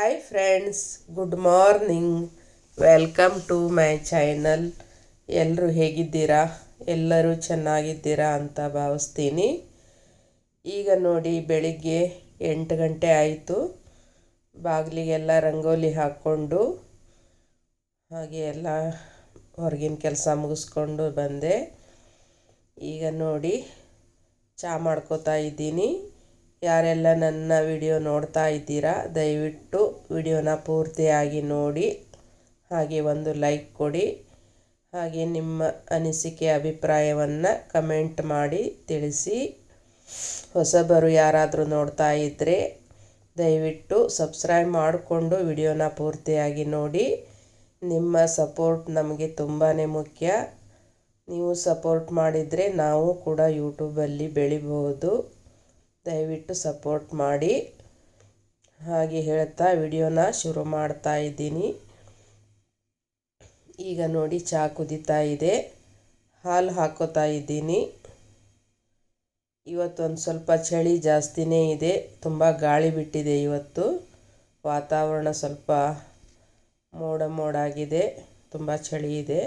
Hi friends, good morning. Welcome to my channel. ಎಲ್ಲರೂ ಹೇಗಿದ್ದೀರಾ? ಎಲ್ಲರೂ ಚೆನ್ನಾಗಿದ್ದೀರಾ ಅಂತ ಭಾವಿಸ್ತೀನಿ. ಈಗ ನೋಡಿ, ಬೆಳಿಗ್ಗೆ 8 ಗಂಟೆ ಆಯಿತು. ಬಾಗಿಲಿಗೆಲ್ಲ ರಂಗೋಲಿ ಹಾಕ್ಕೊಂಡು ಹಾಗೆ ಎಲ್ಲ ಹೊರಗಿನ ಕೆಲಸ ಮುಗಿಸ್ಕೊಂಡು ಬಂದೆ. ಈಗ ನೋಡಿ, ಚಹಾ ಮಾಡ್ಕೋತಾ ಇದ್ದೀನಿ. ಯಾರೆಲ್ಲ ನನ್ನ ವಿಡಿಯೋ ನೋಡ್ತಾ ಇದ್ದೀರಾ, ದಯವಿಟ್ಟು ವಿಡಿಯೋನ ಪೂರ್ತಿಯಾಗಿ ನೋಡಿ, ಹಾಗೆ ಒಂದು ಲೈಕ್ ಕೊಡಿ, ಹಾಗೆ ನಿಮ್ಮ ಅನಿಸಿಕೆ ಅಭಿಪ್ರಾಯವನ್ನು ಕಮೆಂಟ್ ಮಾಡಿ ತಿಳಿಸಿ. ಹೊಸಬರು ಯಾರಾದರೂ ನೋಡ್ತಾ ಇದ್ದರೆ ದಯವಿಟ್ಟು ಸಬ್ಸ್ಕ್ರೈಬ್ ಮಾಡಿಕೊಂಡು ವಿಡಿಯೋನ ಪೂರ್ತಿಯಾಗಿ ನೋಡಿ. ನಿಮ್ಮ ಸಪೋರ್ಟ್ ನಮಗೆ ತುಂಬಾ ಮುಖ್ಯ. ನೀವು ಸಪೋರ್ಟ್ ಮಾಡಿದರೆ ನಾವು ಕೂಡ ಯೂಟ್ಯೂಬಲ್ಲಿ ಬೆಳಿಬಹುದು. ದಯವಿಟ್ಟು ಸಪೋರ್ಟ್ ಮಾಡಿ. ಹಾಗೆ ಹೇಳ್ತಾ ವಿಡಿಯೋನ ಶುರು ಮಾಡ್ತಾ ಇದ್ದೀನಿ. ಈಗ ನೋಡಿ, ಚಹಾ ಕುದೀತಾ ಇದೆ. ಹಾಲು ಹಾಕೋತಾ ಇದ್ದೀನಿ. ಇವತ್ತೊಂದು ಸ್ವಲ್ಪ ಚಳಿ ಜಾಸ್ತಿನೇ ಇದೆ. ತುಂಬ ಗಾಳಿ ಬಿಟ್ಟಿದೆ ಇವತ್ತು. ವಾತಾವರಣ ಸ್ವಲ್ಪ ಮೋಡಾಗಿದೆ. ತುಂಬ ಚಳಿ ಇದೆ.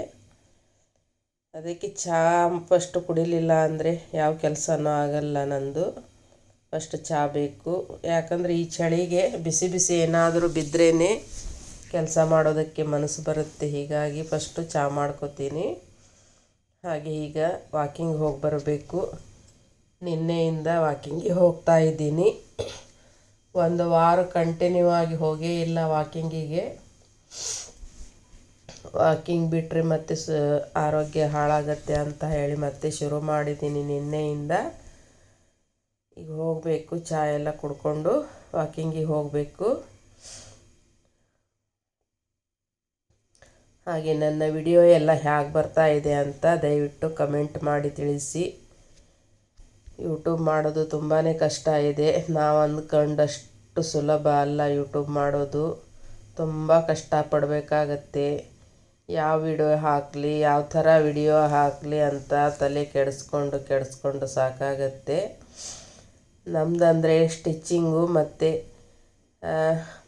ಅದಕ್ಕೆ ಚಹಾ ಫಸ್ಟ್ ಕುಡಿಲಿಲ್ಲ ಅಂದರೆ ಯಾವ ಕೆಲಸನೂ ಆಗಲ್ಲ ನಂದು. ಫಸ್ಟ್ ಚಹಾ ಬೇಕು. ಯಾಕಂದರೆ ಈ ಚಳಿಗೆ ಬಿಸಿ ಬಿಸಿ ಏನಾದರೂ ಬಿದ್ರೇ ಕೆಲಸ ಮಾಡೋದಕ್ಕೆ ಮನಸ್ಸು ಬರುತ್ತೆ. ಹೀಗಾಗಿ ಫಸ್ಟು ಚಹಾ ಮಾಡ್ಕೋತೀನಿ. ಹಾಗೆ ಈಗ ವಾಕಿಂಗ್ ಹೋಗಿ ಬರಬೇಕು. ನಿನ್ನೆಯಿಂದ ವಾಕಿಂಗಿಗೆ ಹೋಗ್ತಾ ಇದ್ದೀನಿ. ಒಂದು ವಾರ ಕಂಟಿನ್ಯೂ ಆಗಿ ಹೋಗೇ ಇಲ್ಲ ವಾಕಿಂಗಿಗೆ. ವಾಕಿಂಗ್ ಬಿಟ್ಟರೆ ಮತ್ತೆ ಆರೋಗ್ಯ ಹಾಳಾಗತ್ತೆ ಅಂತ ಹೇಳಿ ಮತ್ತೆ ಶುರು ಮಾಡಿದ್ದೀನಿ ನಿನ್ನೆಯಿಂದ. ಈಗ ಹೋಗಬೇಕು. ಚಹಾ ಎಲ್ಲ ಕುಡ್ಕೊಂಡು ವಾಕಿಂಗಿಗೆ ಹೋಗಬೇಕು. ಹಾಗೆ ನನ್ನ ವಿಡಿಯೋ ಎಲ್ಲ ಹೇಗೆ ಬರ್ತಾ ಇದೆ ಅಂತ ದಯವಿಟ್ಟು ಕಮೆಂಟ್ ಮಾಡಿ ತಿಳಿಸಿ. ಯೂಟ್ಯೂಬ್ ಮಾಡೋದು ತುಂಬಾ ಕಷ್ಟ ಇದೆ. ನಾವು ಅಂದ್ಕೊಂಡಷ್ಟು ಸುಲಭ ಅಲ್ಲ ಯೂಟ್ಯೂಬ್ ಮಾಡೋದು. ತುಂಬ ಕಷ್ಟಪಡಬೇಕಾಗತ್ತೆ. ಯಾವ ವಿಡಿಯೋ ಹಾಕಲಿ, ಯಾವ ಥರ ವಿಡಿಯೋ ಹಾಕಲಿ ಅಂತ ತಲೆ ಕೆಡಿಸ್ಕೊಂಡು ಸಾಕಾಗತ್ತೆ. ನಮ್ಮದಂದರೆ ಸ್ಟಿಚ್ಚಿಂಗು ಮತ್ತು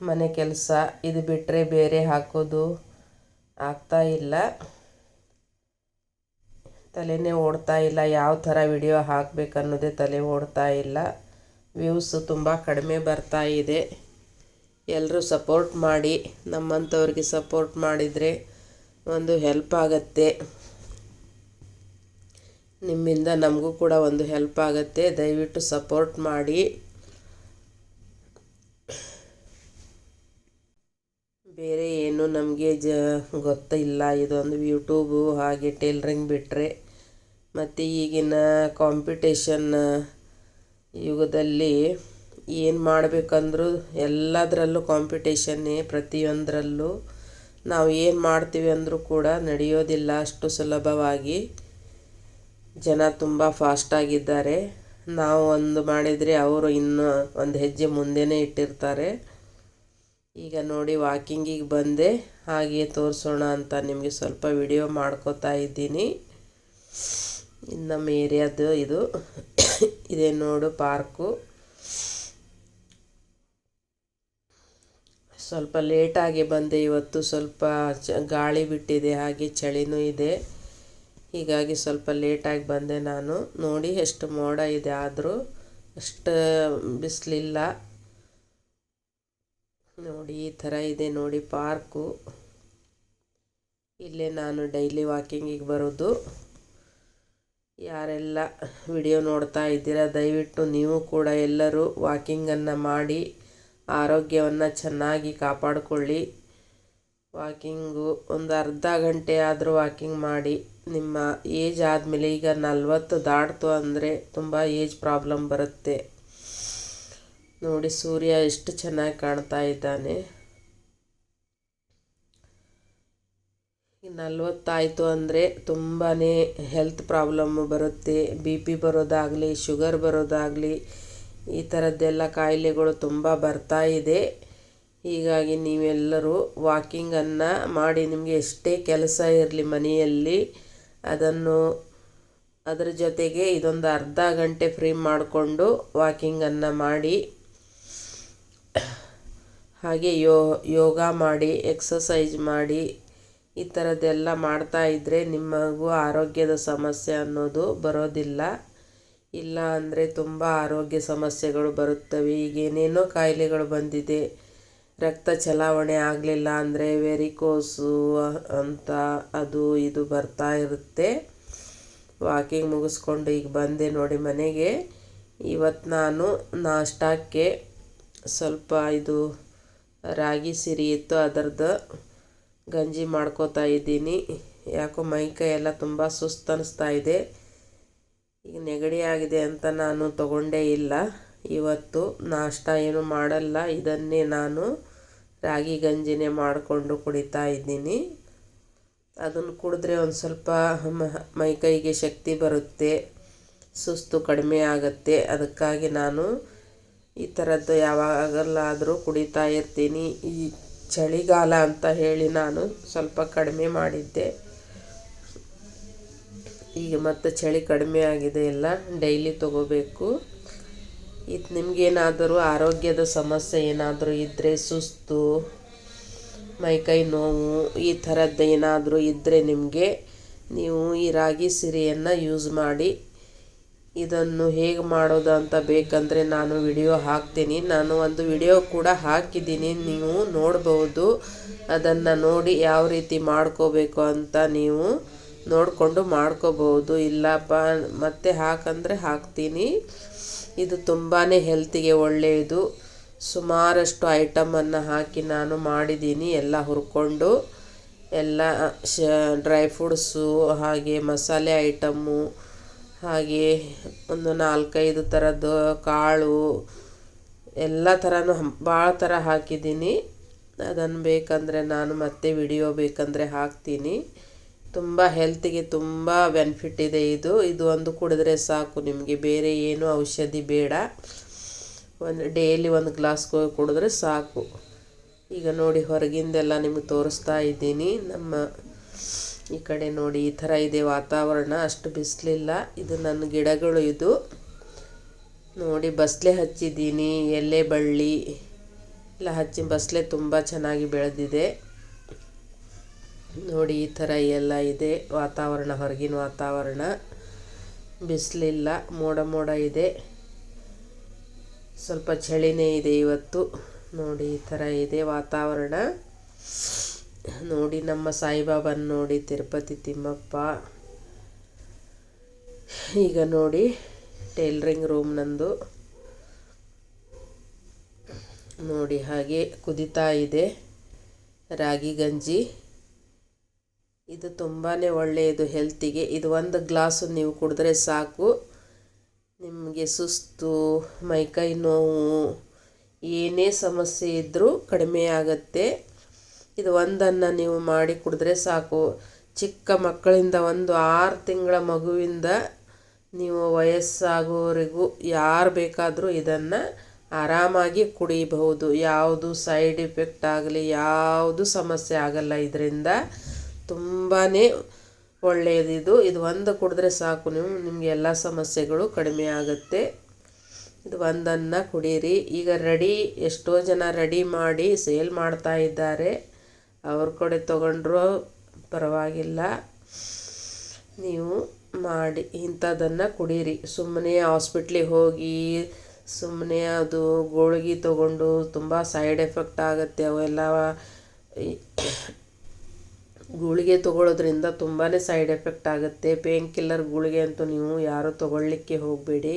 ಮನೆ ಕೆಲಸ, ಇದು ಬಿಟ್ಟರೆ ಬೇರೆ ಹಾಕೋದು ಆಗ್ತಾ ಇಲ್ಲ. ತಲೆನೇ ಓಡ್ತಾ ಇಲ್ಲ. ಯಾವ ಥರ ವಿಡಿಯೋ ಹಾಕಬೇಕನ್ನೋದೇ ತಲೆ ಓಡ್ತಾ ಇಲ್ಲ. ವ್ಯೂಸು ತುಂಬ ಕಡಿಮೆ ಬರ್ತಾ ಇದೆ. ಎಲ್ಲರೂ ಸಪೋರ್ಟ್ ಮಾಡಿ. ನಮ್ಮಂಥವ್ರಿಗೆ ಸಪೋರ್ಟ್ ಮಾಡಿದರೆ ಒಂದು ಹೆಲ್ಪ್ ಆಗುತ್ತೆ. ನಿಮ್ಮಿಂದ ನಮಗೂ ಕೂಡ ಒಂದು ಹೆಲ್ಪ್ ಆಗುತ್ತೆ. ದಯವಿಟ್ಟು ಸಪೋರ್ಟ್ ಮಾಡಿ. ಬೇರೆ ಏನು ನಮಗೆ ಗೊತ್ತಿಲ್ಲ. ಇದೊಂದು ಯೂಟ್ಯೂಬು ಹಾಗೆ ಟೇಲರಿಂಗ್ ಬಿಟ್ಟರೆ. ಮತ್ತು ಈಗಿನ ಕಾಂಪಿಟೇಷನ್ ಯುಗದಲ್ಲಿ ಏನು ಮಾಡಬೇಕಂದ್ರೂ ಎಲ್ಲದರಲ್ಲೂ ಕಾಂಪಿಟೇಷನ್ನೇ. ಪ್ರತಿಯೊಂದರಲ್ಲೂ ನಾವು ಏನು ಮಾಡ್ತೀವಿ ಅಂದರೂ ಕೂಡ ನಡೆಯೋದಿಲ್ಲ ಅಷ್ಟು ಸುಲಭವಾಗಿ. ಜನ ತುಂಬ ಫಾಸ್ಟಾಗಿದ್ದಾರೆ. ನಾವು ಒಂದು ಮಾಡಿದರೆ ಅವರು ಇನ್ನೂ ಒಂದು ಹೆಜ್ಜೆ ಮುಂದೆನೇ ಇಟ್ಟಿರ್ತಾರೆ. ಈಗ ನೋಡಿ, ವಾಕಿಂಗಿಗೆ ಬಂದೆ. ಹಾಗೆ ತೋರಿಸೋಣ ಅಂತ ನಿಮಗೆ ಸ್ವಲ್ಪ ವಿಡಿಯೋ ಮಾಡ್ಕೋತಾ ಇದ್ದೀನಿ. ನಮ್ಮ ಏರಿಯಾದು ಇದು ಇದೇ ನೋಡು, ಪಾರ್ಕು. ಸ್ವಲ್ಪ ಲೇಟಾಗಿ ಬಂದೆ ಇವತ್ತು. ಸ್ವಲ್ಪ ಗಾಳಿ ಬಿಟ್ಟಿದೆ, ಹಾಗೆ ಚಳಿನೂ ಇದೆ. ಹೀಗಾಗಿ ಸ್ವಲ್ಪ ಲೇಟಾಗಿ ಬಂದೆ ನಾನು. ನೋಡಿ ಎಷ್ಟು ಮೋಡ ಇದೆ, ಆದರೂ ಅಷ್ಟು ಬಿಸಿಲಿಲ್ಲ. ನೋಡಿ ಈ ಥರ ಇದೆ ನೋಡಿ ಪಾರ್ಕು. ಇಲ್ಲೇ ನಾನು ಡೈಲಿ ವಾಕಿಂಗಿಗೆ ಬರೋದು. ಯಾರೆಲ್ಲ ವಿಡಿಯೋ ನೋಡ್ತಾ ಇದ್ದೀರಾ ದಯವಿಟ್ಟು ನೀವು ಕೂಡ ಎಲ್ಲರೂ ವಾಕಿಂಗನ್ನು ಮಾಡಿ ಆರೋಗ್ಯವನ್ನು ಚೆನ್ನಾಗಿ ಕಾಪಾಡಿಕೊಳ್ಳಿ. ವಾಕಿಂಗು ಒಂದು ಅರ್ಧ ಗಂಟೆ ಆದರೂ ವಾಕಿಂಗ್ ಮಾಡಿ. ನಿಮ್ಮ ಏಜ್ ಆದಮೇಲೆ, ಈಗ 40 ದಾಟ್ತು ಅಂದರೆ ತುಂಬ ಏಜ್ ಪ್ರಾಬ್ಲಮ್ ಬರುತ್ತೆ. ನೋಡಿ ಸೂರ್ಯ ಎಷ್ಟು ಚೆನ್ನಾಗಿ ಕಾಣ್ತಾ ಇದ್ದಾನೆ. 40 ಆಯಿತು ಅಂದರೆ ತುಂಬಾ ಹೆಲ್ತ್ ಪ್ರಾಬ್ಲಮ್ಮು ಬರುತ್ತೆ. BP ಬರೋದಾಗಲಿ, ಶುಗರ್ ಬರೋದಾಗಲಿ, ಈ ಥರದ್ದೆಲ್ಲ ಕಾಯಿಲೆಗಳು ತುಂಬ ಬರ್ತಾ ಇದೆ. ಹೀಗಾಗಿ ನೀವೆಲ್ಲರೂ ವಾಕಿಂಗನ್ನು ಮಾಡಿ. ನಿಮಗೆ ಎಷ್ಟೇ ಕೆಲಸ ಇರಲಿ ಮನೆಯಲ್ಲಿ, ಅದರ ಜೊತೆಗೆ ಇದೊಂದು ಅರ್ಧ ಗಂಟೆ ಫ್ರೀ ಮಾಡಿಕೊಂಡು ವಾಕಿಂಗನ್ನು ಮಾಡಿ. ಹಾಗೆ ಯೋಗ ಮಾಡಿ, ಎಕ್ಸಸೈಜ್ ಮಾಡಿ, ಈ ಥರದ್ದೆಲ್ಲ ಮಾಡ್ತಾಯಿದ್ರೆ ನಿಮಗೂ ಆರೋಗ್ಯದ ಸಮಸ್ಯೆ ಅನ್ನೋದು ಬರೋದಿಲ್ಲ. ಇಲ್ಲ ಅಂದರೆ ತುಂಬ ಆರೋಗ್ಯ ಸಮಸ್ಯೆಗಳು ಬರುತ್ತವೆ. ಈಗೇನೇನೋ ಕಾಯಿಲೆಗಳು ಬಂದಿದೆ. ರಕ್ತ ಚಲಾವಣೆ ಆಗಲಿಲ್ಲ ಅಂದರೆ ವೆರಿಕೋಸು ಅಂತ ಅದು ಇದು ಬರ್ತಾ ಇರುತ್ತೆ. ವಾಕಿಂಗ್ ಮುಗಿಸ್ಕೊಂಡು ಈಗ ಬಂದೆ ನೋಡಿ ಮನೆಗೆ. ಇವತ್ತು ನಾನು ನಾಷ್ಟಕ್ಕೆ ಸ್ವಲ್ಪ ಇದು ರಾಗಿ ಸಿರಿ ಇತ್ತು, ಅದರದ್ದು ಗಂಜಿ ಮಾಡ್ಕೋತಾ ಇದ್ದೀನಿ. ಯಾಕೋ ಮೈಕೈ ಎಲ್ಲ ತುಂಬ ಸುಸ್ತು ಅನ್ನಿಸ್ತಾ ಇದೆ. ಈಗ ನೆಗಡಿ ಆಗಿದೆ ಅಂತ ನಾನು ತಗೊಂಡೇ ಇಲ್ಲ. ಇವತ್ತು ನಾಷ್ಟ ಏನು ಮಾಡಲ್ಲ, ಇದನ್ನೇ ನಾನು ರಾಗಿ ಗಂಜಿನೇ ಮಾಡಿಕೊಂಡು ಕುಡಿತಾ ಇದ್ದೀನಿ. ಅದನ್ನು ಕುಡಿದ್ರೆ ಒಂದು ಸ್ವಲ್ಪ ಮೈಕೈಗೆ ಶಕ್ತಿ ಬರುತ್ತೆ, ಸುಸ್ತು ಕಡಿಮೆ ಆಗುತ್ತೆ. ಅದಕ್ಕಾಗಿ ನಾನು ಈ ಥರದ್ದು ಯಾವಾಗಲಾದರೂ ಕುಡಿತಾ ಇರ್ತೀನಿ. ಈ ಚಳಿಗಾಲ ಅಂತ ಹೇಳಿ ನಾನು ಸ್ವಲ್ಪ ಕಡಿಮೆ ಮಾಡಿದ್ದೆ. ಈಗ ಮತ್ತೆ ಚಳಿ ಕಡಿಮೆ ಆಗಿದೆ, ಎಲ್ಲ ಡೈಲಿ ತಗೋಬೇಕು. ಇದು ನಿಮಗೇನಾದರೂ ಆರೋಗ್ಯದ ಸಮಸ್ಯೆ ಏನಾದರೂ ಇದ್ದರೆ, ಸುಸ್ತು, ಮೈಕೈ ನೋವು, ಈ ಥರದ್ದು ಏನಾದರೂ ಇದ್ದರೆ ನಿಮಗೆ, ನೀವು ಈ ರಾಗಿ ಸಿರಿಯನ್ನು ಯೂಸ್ ಮಾಡಿ. ಇದನ್ನು ಹೇಗೆ ಮಾಡೋದು ಅಂತ ಬೇಕಂದರೆ ನಾನು ವಿಡಿಯೋ ಹಾಕ್ತೀನಿ. ನಾನು ಒಂದು ವಿಡಿಯೋ ಕೂಡ ಹಾಕಿದ್ದೀನಿ, ನೀವು ನೋಡ್ಬೋದು. ಅದನ್ನು ನೋಡಿ ಯಾವ ರೀತಿ ಮಾಡ್ಕೋಬೇಕು ಅಂತ ನೀವು ನೋಡಿಕೊಂಡು ಮಾಡ್ಕೋಬೋದು. ಇಲ್ಲಪ್ಪ ಮತ್ತೆ ಹಾಕಂದರೆ ಹಾಕ್ತೀನಿ. ಇದು ತುಂಬಾ ಹೆಲ್ತಿಗೆ ಒಳ್ಳೆಯದು. ಸುಮಾರಷ್ಟು ಐಟಮನ್ನು ಹಾಕಿ ನಾನು ಮಾಡಿದ್ದೀನಿ. ಎಲ್ಲ ಹುರ್ಕೊಂಡು, ಎಲ್ಲ ಡ್ರೈ ಫ್ರೂಟ್ಸು, ಹಾಗೆ ಮಸಾಲೆ ಐಟಮ್ಮು, ಹಾಗೆ ಒಂದು 4-5 ಥರದ್ದು ಕಾಳು, ಎಲ್ಲ ಥರನೂ ಭಾಳ ಥರ ಹಾಕಿದ್ದೀನಿ. ಅದನ್ನು ಬೇಕಂದರೆ ನಾನು ಮತ್ತೆ ವಿಡಿಯೋ ಬೇಕಂದರೆ ಹಾಕ್ತೀನಿ. ತುಂಬ ಹೆಲ್ತಿಗೆ ತುಂಬ ಬೆನಿಫಿಟ್ ಇದೆ. ಇದು ಒಂದು ಕುಡಿದ್ರೆ ಸಾಕು ನಿಮಗೆ, ಬೇರೆ ಏನೂ ಔಷಧಿ ಬೇಡ. ಡೈಲಿ ಒಂದು ಗ್ಲಾಸ್ ಕುಡಿದ್ರೆ ಸಾಕು. ಈಗ ನೋಡಿ ಹೊರಗಿಂದೆಲ್ಲ ನಿಮಗೆ ತೋರಿಸ್ತಾ ಇದ್ದೀನಿ. ನಮ್ಮ ಈ ಕಡೆ ನೋಡಿ ಈ ಥರ ಇದೆ ವಾತಾವರಣ, ಅಷ್ಟು ಬಿಸಿಲಿಲ್ಲ. ಇದು ನನ್ನ ಗಿಡಗಳು. ಇದು ನೋಡಿ ಬಸಳೆ ಹಚ್ಚಿದ್ದೀನಿ, ಎಲೆ ಬಳ್ಳಿ ಎಲ್ಲ ಹಚ್ಚಿ ಬಸಳೆ ತುಂಬ ಚೆನ್ನಾಗಿ ಬೆಳೆದಿದೆ. ನೋಡಿ ಈ ಥರ ಎಲ್ಲ ಇದೆ ವಾತಾವರಣ, ಹೊರಗಿನ ವಾತಾವರಣ. ಬಿಸಿಲಿಲ್ಲ, ಮೋಡ ಮೋಡ ಇದೆ, ಸ್ವಲ್ಪ ಚಳಿನೇ ಇದೆ ಇವತ್ತು. ನೋಡಿ ಈ ಥರ ಇದೆ ವಾತಾವರಣ. ನೋಡಿ ನಮ್ಮ ಸಾಯಿಬಾಬನ ನೋಡಿ, ತಿರುಪತಿ ತಿಮ್ಮಪ್ಪ. ಈಗ ನೋಡಿ ಟೈಲರಿಂಗ್ ರೂಮ್ ನಂದು ನೋಡಿ, ಹಾಗೆ ಕುದಿತಾ ಇದೆ ರಾಗಿ ಗಂಜಿ. ಇದು ತುಂಬಾ ಒಳ್ಳೆಯದು ಹೆಲ್ತಿಗೆ. ಇದು ಒಂದು ಗ್ಲಾಸು ನೀವು ಕುಡಿದ್ರೆ ಸಾಕು, ನಿಮಗೆ ಸುಸ್ತು, ಮೈಕೈ ನೋವು, ಏನೇ ಸಮಸ್ಯೆ ಇದ್ದರೂ ಕಡಿಮೆ ಆಗುತ್ತೆ. ಇದು ಒಂದನ್ನು ನೀವು ಮಾಡಿ ಕುಡಿದ್ರೆ ಸಾಕು. ಚಿಕ್ಕ ಮಕ್ಕಳಿಂದ ಒಂದು 6 ತಿಂಗಳ ಮಗುವಿಂದ ನೀವು ವಯಸ್ಸಾಗೋವರೆಗೂ ಯಾರು ಬೇಕಾದರೂ ಇದನ್ನು ಆರಾಮಾಗಿ ಕುಡಿಬಹುದು. ಯಾವುದು ಸೈಡ್ ಎಫೆಕ್ಟ್ ಆಗಲಿ, ಯಾವುದು ಸಮಸ್ಯೆ ಆಗಲ್ಲ. ಇದರಿಂದ ತುಂಬಾ ಒಳ್ಳೆಯದಿದು. ಇದು ಒಂದು ಕುಡಿದ್ರೆ ಸಾಕು, ನಿಮಗೆ ಎಲ್ಲ ಸಮಸ್ಯೆಗಳು ಕಡಿಮೆ ಆಗುತ್ತೆ. ಇದು ಒಂದನ್ನು ಕುಡೀರಿ. ಈಗ ಎಷ್ಟೋ ಜನ ರೆಡಿ ಮಾಡಿ ಸೇಲ್ ಮಾಡ್ತಾ ಇದ್ದಾರೆ. ಅವ್ರ ಕಡೆ ತೊಗೊಂಡ್ರೂ ಪರವಾಗಿಲ್ಲ, ನೀವು ಮಾಡಿ ಇಂಥದ್ದನ್ನು ಕುಡೀರಿ. ಸುಮ್ಮನೆ ಹಾಸ್ಪಿಟ್ಲಿಗೆ ಹೋಗಿ ಸುಮ್ಮನೆ ಅದು ಗೋಳಿಗೆ ತೊಗೊಂಡು ತುಂಬ ಸೈಡ್ ಎಫೆಕ್ಟ್ ಆಗುತ್ತೆ. ಅವೆಲ್ಲ ಗುಳಿಗೆ ತೊಗೊಳ್ಳೋದ್ರಿಂದ ತುಂಬಾ ಸೈಡ್ ಎಫೆಕ್ಟ್ ಆಗುತ್ತೆ. ಪೇನ್ ಕಿಲ್ಲರ್ ಗುಳಿಗೆ ಅಂತೂ ನೀವು ಯಾರೂ ತೊಗೊಳ್ಳಿಕ್ಕೆ ಹೋಗಬೇಡಿ.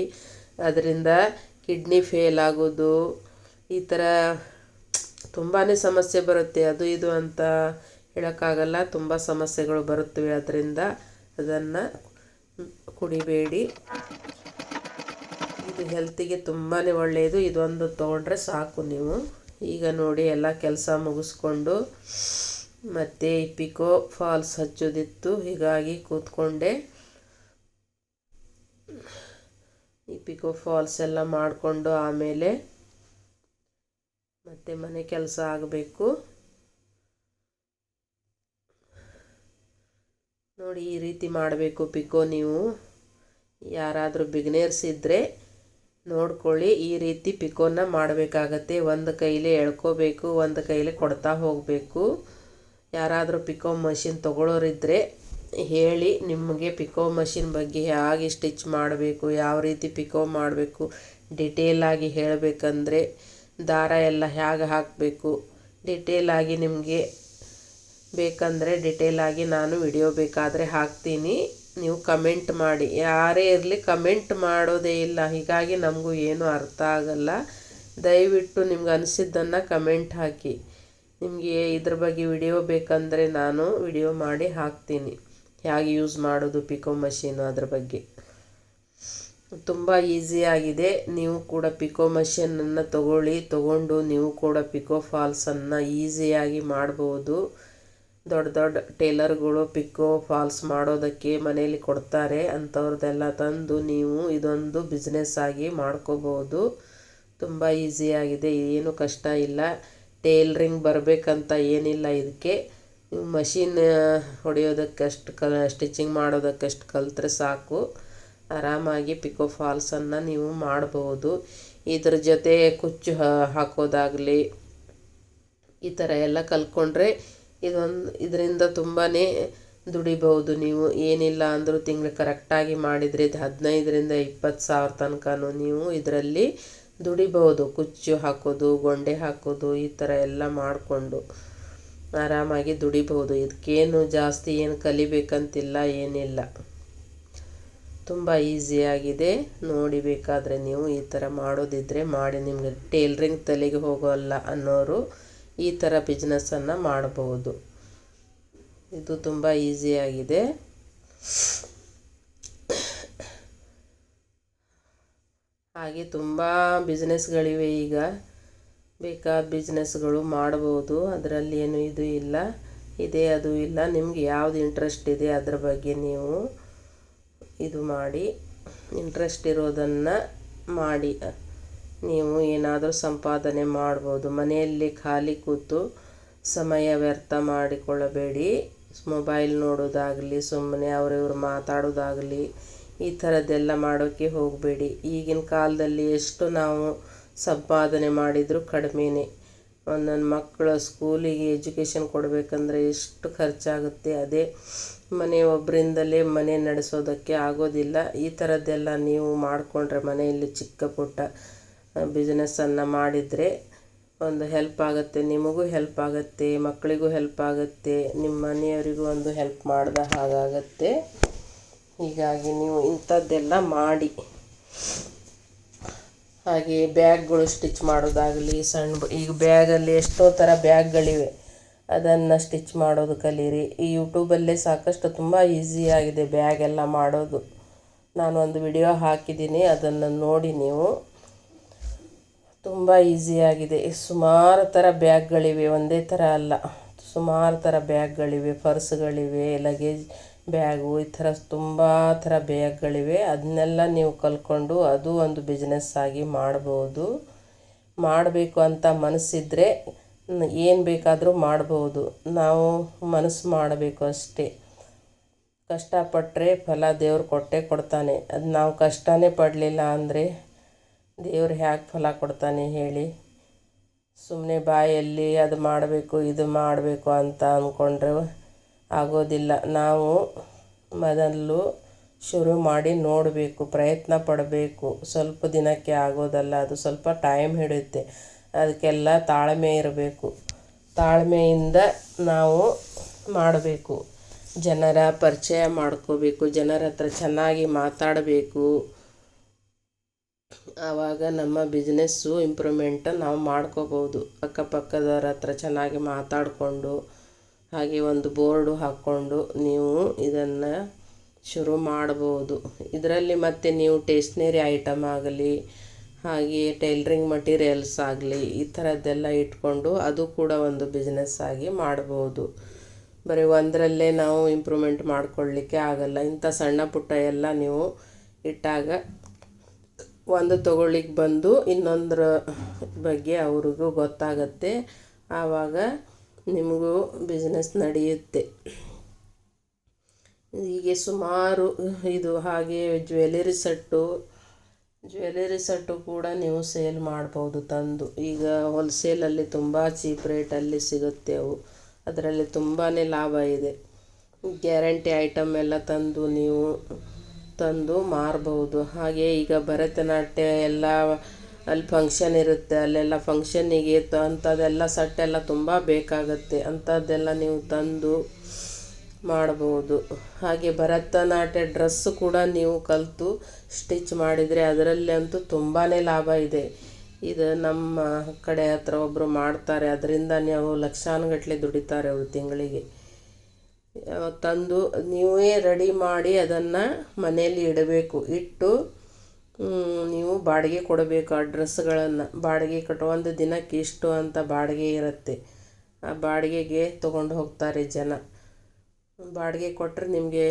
ಅದರಿಂದ ಕಿಡ್ನಿ ಫೇಲ್ ಆಗೋದು, ಈ ಥರ ತುಂಬಾ ಸಮಸ್ಯೆ ಬರುತ್ತೆ. ಅದು ಇದು ಅಂತ ಹೇಳೋಕ್ಕಾಗಲ್ಲ, ತುಂಬ ಸಮಸ್ಯೆಗಳು ಬರುತ್ತವೆ. ಅದರಿಂದ ಅದನ್ನು ಕುಡಿಬೇಡಿ. ಇದು ಹೆಲ್ತಿಗೆ ತುಂಬಾ ಒಳ್ಳೆಯದು. ಇದೊಂದು ತೊಗೊಂಡ್ರೆ ಸಾಕು ನೀವು. ಈಗ ನೋಡಿ ಎಲ್ಲ ಕೆಲಸ ಮುಗಿಸ್ಕೊಂಡು ಮತ್ತೆ ಪಿಕೋ ಫಾಲ್ಸ್ ಹಚ್ಚೋದಿತ್ತು, ಹೀಗಾಗಿ ಕೂತ್ಕೊಂಡೆ. ಈ ಪಿಕೋ ಫಾಲ್ಸ್ ಎಲ್ಲ ಮಾಡಿಕೊಂಡು ಆಮೇಲೆ ಮತ್ತೆ ಮನೆ ಕೆಲಸ ಆಗಬೇಕು. ನೋಡಿ ಈ ರೀತಿ ಮಾಡಬೇಕು ಪಿಕೋ. ನೀವು ಯಾರಾದರೂ ಬಿಗಿನರ್ಸ್ ಇದ್ದರೆ ನೋಡ್ಕೊಳ್ಳಿ. ಈ ರೀತಿ ಪಿಕೋನ ಮಾಡಬೇಕಾಗತ್ತೆ. ಒಂದು ಕೈಲಿ ಎಳ್ಕೋಬೇಕು, ಒಂದು ಕೈಲಿ ಕೊಡ್ತಾ ಹೋಗಬೇಕು. ಯಾರಾದರೂ ಪಿಕೋ ಮಷಿನ್ ತೊಗೊಳ್ಳೋರಿದ್ದರೆ ಹೇಳಿ, ನಿಮಗೆ ಪಿಕೋ ಮಷಿನ್ ಬಗ್ಗೆ ಹೇಗೆ ಸ್ಟಿಚ್ ಮಾಡಬೇಕು, ಯಾವ ರೀತಿ ಪಿಕೋ ಮಾಡಬೇಕು ಡಿಟೇಲಾಗಿ ಹೇಳಬೇಕಂದ್ರೆ, ದಾರ ಎಲ್ಲ ಹೇಗೆ ಹಾಕಬೇಕು ಡಿಟೇಲಾಗಿ ನಿಮಗೆ ಬೇಕಂದರೆ ಡಿಟೇಲಾಗಿ ನಾನು ವಿಡಿಯೋ ಬೇಕಾದರೆ ಹಾಕ್ತೀನಿ. ನೀವು ಕಮೆಂಟ್ ಮಾಡಿ. ಯಾರೇ ಇರಲಿ ಕಮೆಂಟ್ ಮಾಡೋದೇ ಇಲ್ಲ, ಹೀಗಾಗಿ ನಮಗೂ ಏನೂ ಅರ್ಥ ಆಗಲ್ಲ. ದಯವಿಟ್ಟು ನಿಮ್ಗೆ ಅನಿಸಿದ್ದನ್ನು ಕಮೆಂಟ್ ಹಾಕಿ. ನಿಮಗೆ ಇದ್ರ ಬಗ್ಗೆ ವಿಡಿಯೋ ಬೇಕಂದರೆ ನಾನು ವಿಡಿಯೋ ಮಾಡಿ ಹಾಕ್ತೀನಿ, ಹೇಗೆ ಯೂಸ್ ಮಾಡೋದು ಪಿಕೋ ಮಷೀನು ಅದ್ರ ಬಗ್ಗೆ. ತುಂಬ ಈಸಿಯಾಗಿದೆ. ನೀವು ಕೂಡ ಪಿಕೋ ಮಷೀನನ್ನು ತಗೊಂಡು ನೀವು ಕೂಡ ಪಿಕೋ ಫಾಲ್ಸನ್ನು ಈಸಿಯಾಗಿ ಮಾಡ್ಬೋದು. ದೊಡ್ಡ ದೊಡ್ಡ ಟೇಲರ್ಗಳು ಪಿಕೋ ಫಾಲ್ಸ್ ಮಾಡೋದಕ್ಕೆ ಮನೆಯಲ್ಲಿ ಕೊಡ್ತಾರೆ. ಅಂಥವ್ರದ್ದೆಲ್ಲ ತಂದು ನೀವು ಇದೊಂದು ಬಿಸ್ನೆಸ್ ಆಗಿ ಮಾಡ್ಕೋಬೋದು. ತುಂಬ ಈಸಿಯಾಗಿದೆ, ಏನು ಕಷ್ಟ ಇಲ್ಲ. ಟೇಲ್ರಿಂಗ್ ಬರಬೇಕಂತ ಏನಿಲ್ಲ ಇದಕ್ಕೆ. ನೀವು ಮಷೀನ್ ಹೊಡೆಯೋದಕ್ಕಷ್ಟು ಸ್ಟಿಚಿಂಗ್ ಮಾಡೋದಕ್ಕಷ್ಟು ಕಲಿತ್ರೆ ಸಾಕು. ಆರಾಮಾಗಿ ಪಿಕೋ ಫಾಲ್ಸನ್ನು ನೀವು ಮಾಡ್ಬೋದು. ಇದ್ರ ಜೊತೆ ಕುಚ್ಚು ಹಾಕೋದಾಗಲಿ ಈ ಥರ ಎಲ್ಲ ಕಲ್ತ್ಕೊಂಡ್ರೆ ಇದರಿಂದ ತುಂಬಾ ದುಡಿಬೋದು. ನೀವು ಏನಿಲ್ಲ ಅಂದರೂ ತಿಂಗಳು ಕರೆಕ್ಟಾಗಿ ಮಾಡಿದರೆ 15ರಿಂದ 20 ಸಾವಿರ ತನಕನೂ ನೀವು ಇದರಲ್ಲಿ ದುಡಿಬೋದು. ಕುಚ್ಚು ಹಾಕೋದು, ಗೊಂಡೆ ಹಾಕೋದು ಈ ಥರ ಎಲ್ಲ ಮಾಡಿಕೊಂಡು ಆರಾಮಾಗಿ ದುಡಿಬೋದು. ಇದಕ್ಕೇನು ಜಾಸ್ತಿ ಏನು ಕಲಿಬೇಕಂತಿಲ್ಲ, ಏನಿಲ್ಲ. ತುಂಬ ಈಸಿಯಾಗಿದೆ. ನೋಡಿ, ಬೇಕಾದರೆ ನೀವು ಈ ಥರ ಮಾಡೋದಿದ್ದರೆ ಮಾಡಿ. ನಿಮಗೆ ಟೇಲ್ರಿಂಗ್ ತಲೆಗೆ ಹೋಗೋಲ್ಲ ಅನ್ನೋರು ಈ ಥರ ಬಿಸ್ನೆಸ್ಸನ್ನು ಮಾಡ್ಬೋದು. ಇದು ತುಂಬ ಈಸಿಯಾಗಿದೆ. ಹಾಗೆ ತುಂಬ ಬಿಸ್ನೆಸ್ಗಳಿವೆ ಈಗ. ಬೇಕಾದ ಬಿಸ್ನೆಸ್ಗಳು ಮಾಡ್ಬೋದು, ಅದರಲ್ಲಿ ಏನು ಇದು ಇಲ್ಲ, ಇದೇ ಅದು ಇಲ್ಲ. ನಿಮ್ಗೆ ಯಾವುದು ಇಂಟ್ರೆಸ್ಟ್ ಇದೆ ಅದ್ರ ಬಗ್ಗೆ ನೀವು ಇದು ಮಾಡಿ. ಇಂಟ್ರೆಸ್ಟ್ ಇರೋದನ್ನು ಮಾಡಿ ನೀವು ಏನಾದರೂ ಸಂಪಾದನೆ ಮಾಡ್ಬೋದು. ಮನೆಯಲ್ಲಿ ಖಾಲಿ ಕೂತು ಸಮಯ ವ್ಯರ್ಥ ಮಾಡಿಕೊಳ್ಳಬೇಡಿ. ಮೊಬೈಲ್ ನೋಡೋದಾಗಲಿ, ಸುಮ್ಮನೆ ಅವರಿವ್ರು ಮಾತಾಡೋದಾಗಲಿ ಈ ಥರದ್ದೆಲ್ಲ ಮಾಡೋಕ್ಕೆ ಹೋಗಬೇಡಿ. ಈಗಿನ ಕಾಲದಲ್ಲಿ ಎಷ್ಟು ನಾವು ಸಂಪಾದನೆ ಮಾಡಿದರೂ ಕಡಿಮೆನೇ. ಒಂದೊಂದು ಮಕ್ಕಳ ಸ್ಕೂಲಿಗೆ ಎಜುಕೇಷನ್ ಕೊಡಬೇಕಂದ್ರೆ ಎಷ್ಟು ಖರ್ಚಾಗುತ್ತೆ. ಅದೇ ಒಬ್ಬರಿಂದಲೇ ಮನೆ ನಡೆಸೋದಕ್ಕೆ ಆಗೋದಿಲ್ಲ. ಈ ಥರದ್ದೆಲ್ಲ ನೀವು ಮಾಡಿಕೊಂಡ್ರೆ ಮನೆಯಲ್ಲಿ ಚಿಕ್ಕ ಪುಟ್ಟ ಬಿಸ್ನೆಸ್ಸನ್ನು ಮಾಡಿದರೆ ಒಂದು ಹೆಲ್ಪ್ ಆಗುತ್ತೆ, ನಿಮಗೂ ಹೆಲ್ಪ್ ಆಗುತ್ತೆ, ಮಕ್ಕಳಿಗೂ ಹೆಲ್ಪ್ ಆಗುತ್ತೆ, ನಿಮ್ಮ ಮನೆಯವರಿಗೂ ಒಂದು ಹೆಲ್ಪ್ ಮಾಡಿದ ಹಾಗಾಗತ್ತೆ. ಹೀಗಾಗಿ ನೀವು ಇಂಥದ್ದೆಲ್ಲ ಮಾಡಿ. ಹಾಗೆ ಬ್ಯಾಗ್ಗಳು ಸ್ಟಿಚ್ ಮಾಡೋದಾಗಲಿ, ಈಗ ಬ್ಯಾಗಲ್ಲಿ ಎಷ್ಟೋ ಥರ ಬ್ಯಾಗ್ಗಳಿವೆ, ಅದನ್ನು ಸ್ಟಿಚ್ ಮಾಡೋದು ಕಲೀರಿ. ಈ ಯೂಟ್ಯೂಬಲ್ಲೇ ಸಾಕಷ್ಟು ತುಂಬ ಈಸಿಯಾಗಿದೆ ಬ್ಯಾಗ್ ಎಲ್ಲ ಮಾಡೋದು. ನಾನು ಒಂದು ವಿಡಿಯೋ ಹಾಕಿದ್ದೀನಿ, ಅದನ್ನು ನೋಡಿ ನೀವು. ತುಂಬ ಈಸಿಯಾಗಿದೆ. ಸುಮಾರು ಥರ ಬ್ಯಾಗ್ಗಳಿವೆ, ಒಂದೇ ಥರ ಅಲ್ಲ, ಸುಮಾರು ಥರ ಬ್ಯಾಗ್ಗಳಿವೆ, ಪರ್ಸ್ಗಳಿವೆ, ಲಗೇಜ್ ಬ್ಯಾಗು, ಈ ಥರ ತುಂಬ ಥರ ಬ್ಯಾಗ್ಗಳಿವೆ. ಅದನ್ನೆಲ್ಲ ನೀವು ಕಲ್ತ್ಕೊಂಡು ಅದು ಒಂದು ಬಿಸ್ನೆಸ್ ಆಗಿ ಮಾಡ್ಬೋದು. ಮಾಡಬೇಕು ಅಂತ ಮನಸ್ಸಿದ್ರೆ ಏನು ಬೇಕಾದರೂ ಮಾಡ್ಬೋದು. ನಾವು ಮನಸ್ಸು ಮಾಡಬೇಕು ಅಷ್ಟೇ. ಕಷ್ಟಪಟ್ಟರೆ ಫಲ ದೇವ್ರು ಕೊಟ್ಟೇ ಕೊಡ್ತಾನೆ. ಅದು ನಾವು ಕಷ್ಟನೇ ಪಡಲಿಲ್ಲ ಅಂದರೆ ದೇವ್ರು ಹೇಗೆ ಫಲ ಕೊಡ್ತಾನೆ ಹೇಳಿ? ಸುಮ್ಮನೆ ಬಾಯಲ್ಲಿ ಅದು ಮಾಡಬೇಕು ಇದು ಮಾಡಬೇಕು ಅಂತ ಅಂದ್ಕೊಂಡ್ರೆ ಆಗೋದಿಲ್ಲ. ನಾವು ಮೊದಲು ಶುರು ಮಾಡಿ ನೋಡಬೇಕು, ಪ್ರಯತ್ನ ಪಡಬೇಕು. ಸ್ವಲ್ಪ ದಿನಕ್ಕೆ ಆಗೋದಲ್ಲ, ಅದು ಸ್ವಲ್ಪ ಟೈಮ್ ಹಿಡಿಯುತ್ತೆ. ಅದಕ್ಕೆಲ್ಲ ತಾಳ್ಮೆ ಇರಬೇಕು. ತಾಳ್ಮೆಯಿಂದ ನಾವು ಮಾಡಬೇಕು. ಜನರ ಪರಿಚಯ ಮಾಡ್ಕೋಬೇಕು, ಜನರ ಹತ್ರ ಚೆನ್ನಾಗಿ ಮಾತಾಡಬೇಕು. ಆವಾಗ ನಮ್ಮ ಬಿಸ್ನೆಸ್ಸು ಇಂಪ್ರೂವ್ಮೆಂಟ್ ನಾವು ಮಾಡ್ಕೋಬೋದು. ಅಕ್ಕಪಕ್ಕದವ್ರ ಹತ್ರ ಚೆನ್ನಾಗಿ ಮಾತಾಡಿಕೊಂಡು, ಹಾಗೆ ಒಂದು ಬೋರ್ಡು ಹಾಕ್ಕೊಂಡು ನೀವು ಇದನ್ನು ಶುರು ಮಾಡ್ಬೋದು. ಇದರಲ್ಲಿ ಮತ್ತು ನೀವು ಟೇಷ್ನರಿ ಐಟಮ್ ಆಗಲಿ, ಹಾಗೆ ಟೈಲರಿಂಗ್ ಮಟೀರಿಯಲ್ಸ್ ಆಗಲಿ, ಈ ಥರದ್ದೆಲ್ಲ ಇಟ್ಕೊಂಡು ಅದು ಕೂಡ ಒಂದು ಬಿಸ್ನೆಸ್ ಆಗಿ ಮಾಡ್ಬೋದು. ಬರೀ ಒಂದರಲ್ಲೇ ನಾವು ಇಂಪ್ರೂವ್ಮೆಂಟ್ ಮಾಡ್ಕೊಳ್ಳಿಕ್ಕೆ ಆಗಲ್ಲ. ಇಂಥ ಸಣ್ಣ ಪುಟ್ಟ ಎಲ್ಲ ನೀವು ಇಟ್ಟಾಗ ಒಂದು ತೊಗೊಳ್ಳಿಕ್ಕೆ ಬಂದು ಇನ್ನೊಂದರ ಬಗ್ಗೆ ಅವ್ರಿಗೂ ಗೊತ್ತಾಗತ್ತೆ. ಆವಾಗ ನಿಮಗೂ ಬಿಸ್ನೆಸ್ ನಡೆಯುತ್ತೆ. ಹೀಗೆ ಸುಮಾರು ಇದು ಹಾಗೆ ಜ್ಯುವೆಲರಿ ಸೆಟ್ಟು ಜ್ಯುವೆಲರಿ ಸೆಟ್ಟು ಕೂಡ ನೀವು ಸೇಲ್ ಮಾಡ್ಬೋದು ತಂದು. ಈಗ ಹೋಲ್ಸೇಲಲ್ಲಿ ತುಂಬ ಚೀಪ್ ರೇಟಲ್ಲಿ ಸಿಗುತ್ತೆ ಅವು. ಅದರಲ್ಲಿ ತುಂಬಾ ಲಾಭ ಇದೆ. ಗ್ಯಾರಂಟಿ ಐಟಮ್ ಎಲ್ಲ ತಂದು ಮಾರ್ಬೋದು. ಹಾಗೆ ಈಗ ಭರತನಾಟ್ಯ ಎಲ್ಲ ಅಲ್ಲಿ ಫಂಕ್ಷನ್ ಇರುತ್ತೆ, ಅಲ್ಲೆಲ್ಲ ಫಂಕ್ಷನ್ನಿಗೆ ಅಂಥದ್ದೆಲ್ಲ ಸೆಟ್ಟೆಲ್ಲ ತುಂಬ ಬೇಕಾಗತ್ತೆ. ಅಂಥದ್ದೆಲ್ಲ ನೀವು ತಂದು ಮಾಡ್ಬೋದು. ಹಾಗೆ ಭರತನಾಟ್ಯ ಡ್ರೆಸ್ಸು ಕೂಡ ನೀವು ಕಲಿತು ಸ್ಟಿಚ್ ಮಾಡಿದರೆ ಅದರಲ್ಲಿ ಅಂತೂ ತುಂಬಾ ಲಾಭ ಇದೆ. ಇದು ನಮ್ಮ ಕಡೆ ಹತ್ರ ಒಬ್ಬರು ಮಾಡ್ತಾರೆ, ಅದರಿಂದ ನಾವು ಲಕ್ಷಾನುಗಟ್ಟಲೆ ದುಡಿತಾರೆ ಅವರು ತಿಂಗಳಿಗೆ. ತಂದು ನೀವೇ ರೆಡಿ ಮಾಡಿ ಅದನ್ನು ಮನೆಯಲ್ಲಿ ಇಡಬೇಕು. ಇಟ್ಟು ನೀವು ಬಾಡಿಗೆ ಕೊಡಬೇಕು. ಆ ಡ್ರೆಸ್ಗಳನ್ನು ಬಾಡಿಗೆ ಒಂದು ದಿನಕ್ಕೆ ಇಷ್ಟು ಅಂತ ಬಾಡಿಗೆ ಇರುತ್ತೆ. ಆ ಬಾಡಿಗೆಗೆ ತೊಗೊಂಡು ಹೋಗ್ತಾರೆ ಜನ. ಬಾಡಿಗೆ ಕೊಟ್ಟರೆ ನಿಮಗೆ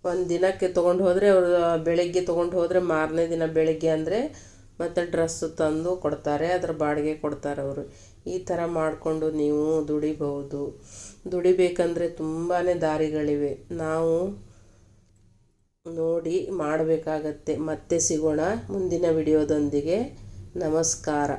ಒಂದು ದಿನಕ್ಕೆ ತೊಗೊಂಡು ಹೋದರೆ ಅವರು ಬೆಳಗ್ಗೆ ತೊಗೊಂಡು ಹೋದರೆ ಮಾರನೇ ದಿನ ಬೆಳಗ್ಗೆ ಅಂದರೆ ಮತ್ತು ಡ್ರೆಸ್ಸು ತಂದು ಕೊಡ್ತಾರೆ, ಅದರ ಬಾಡಿಗೆ ಕೊಡ್ತಾರೆ ಅವರು. ಈ ಥರ ಮಾಡಿಕೊಂಡು ನೀವು ದುಡಿಬಹುದು. ದುಡಿಬೇಕಂದ್ರೆ ತುಂಬಾ ದಾರಿಗಳಿವೆ, ನಾವು ನೋಡಿ ಮಾಡಬೇಕಾಗತ್ತೆ. ಮತ್ತೆ ಸಿಗೋಣ ಮುಂದಿನ ವಿಡಿಯೋದೊಂದಿಗೆ. ನಮಸ್ಕಾರ.